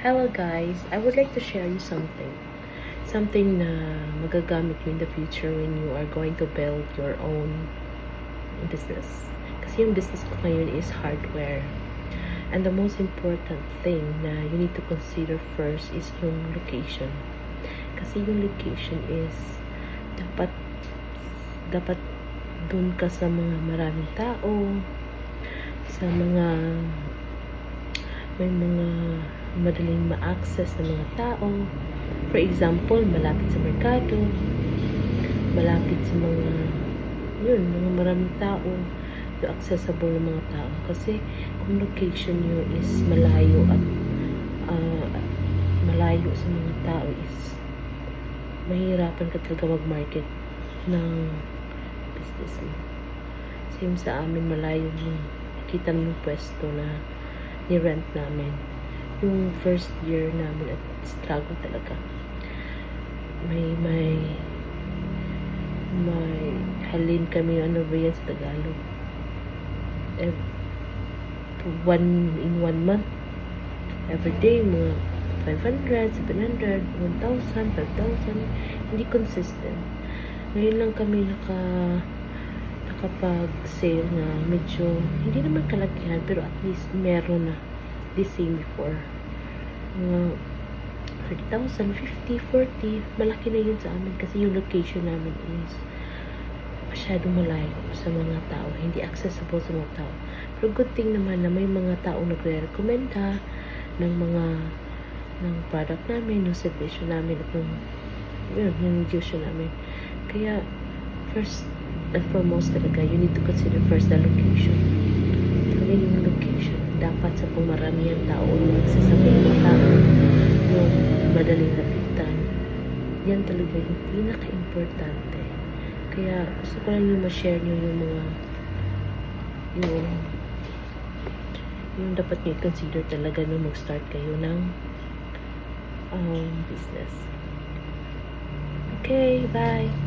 Hello guys, I would like to share you something. Something na magagamit you in the future when you are going to build your own business. Kasi yung business ko ngayon is hardware. And the most important thing na you need to consider first is yung location. Kasi yung location is dapat dun ka sa mga maraming tao, sa mga may mga madaling ma-access ng mga tao. For example, malapit sa merkado, malapit sa mga maraming tao, yung accessible ng mga tao. Kasi kung location nyo is malayo at malayo sa mga tao is mahirapan ka talaga mag-market ng business mo. Same sa amin, malayo yung kita mo yung pwesto na ni-rent namin. Yung first year namin at struggle talaga. May halin kami, ano ba yan sa Tagalog? In one month, every day, mga 500, 700, 1,000, 5,000, hindi consistent. Ngayon lang kami nakapag-sale na medyo, hindi naman kalakihan, pero at least meron na the same before. Mga 30,000, 50, 40, malaki na yun sa amin kasi yung location namin is masyadong malayo sa mga tao, hindi accessible sa mga tao. Pero good thing naman na may mga tao nagre-recommenda ng product namin, ng service namin, at yung negosyo namin. Kaya first and foremost talaga, you need to consider first the location. Talaga yung location. Dapat sa pumaramihan tao, yung accessible ng mga tao, yung madaling lapitan. Yan talaga yung pinaka-importante. Kaya gusto ko lang yung ma-share nyo yung mga yung dapat nyo i-consider talaga nung mag-start kayo ng business. Okay, bye!